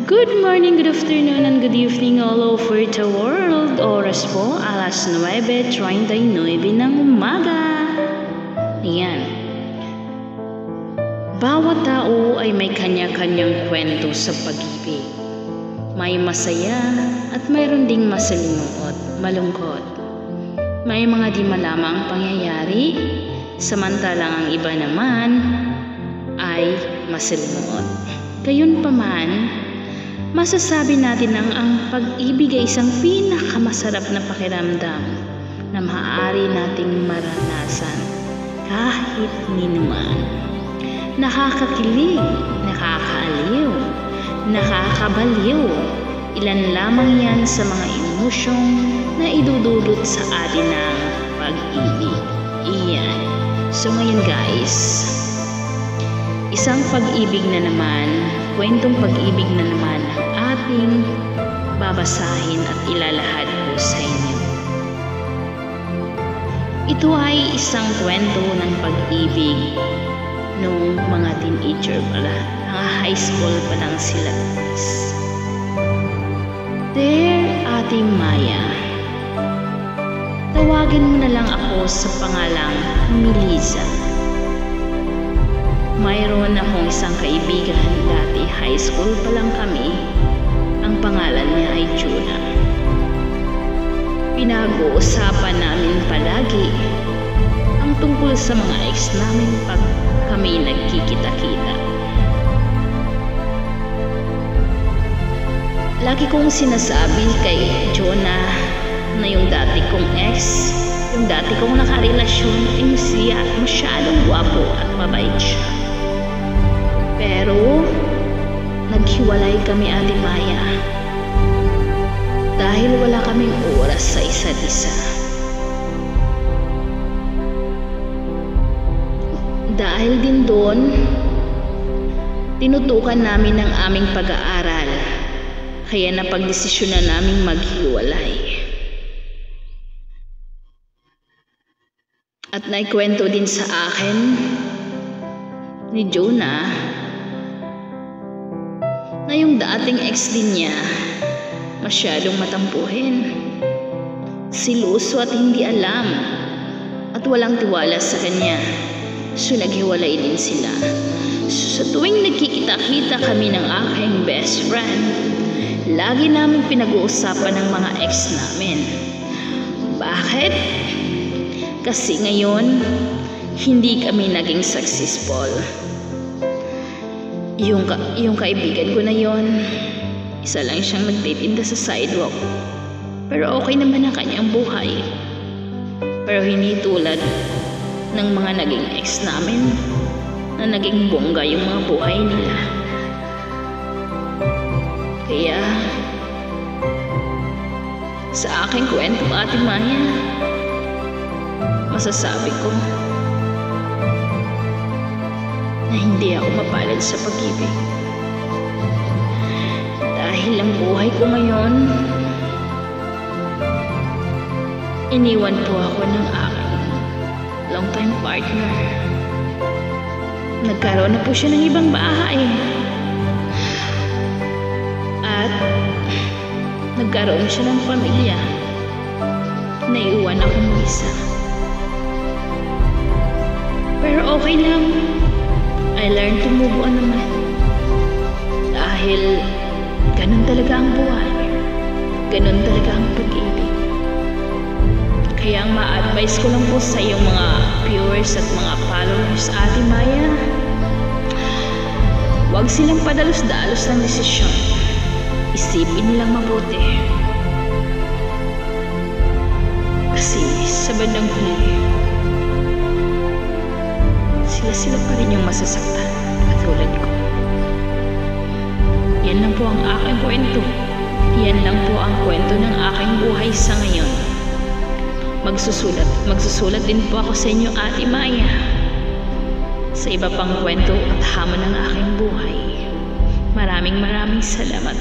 Good morning, good afternoon, and good evening all over the world. Oras po, alas 9:39 ng umaga. Ayan. Bawat tao ay may kanya-kanyang kwento sa pag-ibig. May masaya at mayroon ding malungkot. May mga di malamang pangyayari, samantalang ang iba naman ay masalimuot. Gayunpaman, masasabi natin ang pag-ibig ay isang pinakamasarap na pakiramdam na maaari nating maranasan kahit ninuman. Nakakakilig, nakakaaliw, nakakabaliw. Ilan lamang yan sa mga emosyong na idudulot sa atin ng pag-ibig. Iyan. So ngayon guys, isang pag-ibig na naman, kwentong pag-ibig na naman ang ating babasahin at ilalahad po sa inyo. Ito ay isang kwento ng pag-ibig nung mga teenager pala, mga high school pa lang sila. Dear Ate Maya, tawagin mo na lang ako sa pangalang Melissa. Mayroon akong isang kaibigan, dati high school pa lang kami. Ang pangalan niya ay Juna. Pinag-uusapan namin palagi ang tungkol sa mga ex namin pag kami nagkikita-kita. Lagi kong sinasabi kay Juna na yung dati kong ex, yung dati kong nakarelasyon ay masaya at masyadong gwapo at mabait siya. Pero naghiwalay kami, Ate Maya, dahil wala kaming oras sa isa't isa. Dahil din doon, tinutukan namin ang aming pag-aaral, kaya napagdesisyon na naming maghiwalay. At naikwento din sa akin ni Juna na yung dating ex din niya masyadong matampuhin, siluso at hindi alam at walang tiwala sa kanya. So naghiwalay din sila. So, sa tuwing nagkikita-kita kami ng aking best friend, lagi namin pinag-uusapan ng mga ex namin. Bakit? Kasi ngayon hindi kami naging successful. Yung kaibigan ko na yon, isa lang siyang nagtitinda sa sidewalk. Pero okay naman ang kanyang buhay. Pero hindi tulad ng mga naging ex namin na naging bongga yung mga buhay nila. Kaya sa aking kwento, Ate Maya, masasabi ko na hindi ako mapalad sa pag-ibig. Dahil ang buhay ko ngayon, iniwan po ako ng aking long-time partner. Nagkaroon na po siya ng ibang bahay. At nagkaroon siya ng pamilya. Naiwan ako mag-isa. Pero okay lang. I learned to move on naman. Dahil ganun talaga ang buhay. Ganun talaga ang pag-ibig. Kaya ang ma-advise ko lang po sa iyong mga viewers at mga followers, Ate Maya, huwag silang padalos-dalos ng desisyon. Isipin nilang mabuti. Kasi sa bandang huli, sila pa rin yung masasaktan, katulad ko. Yan lang po ang aking kwento. Yan lang po ang kwento ng aking buhay sa ngayon. Magsusulat din po ako sa inyo, Ate Maya, sa iba pang kwento at hamon ng aking buhay. Maraming salamat.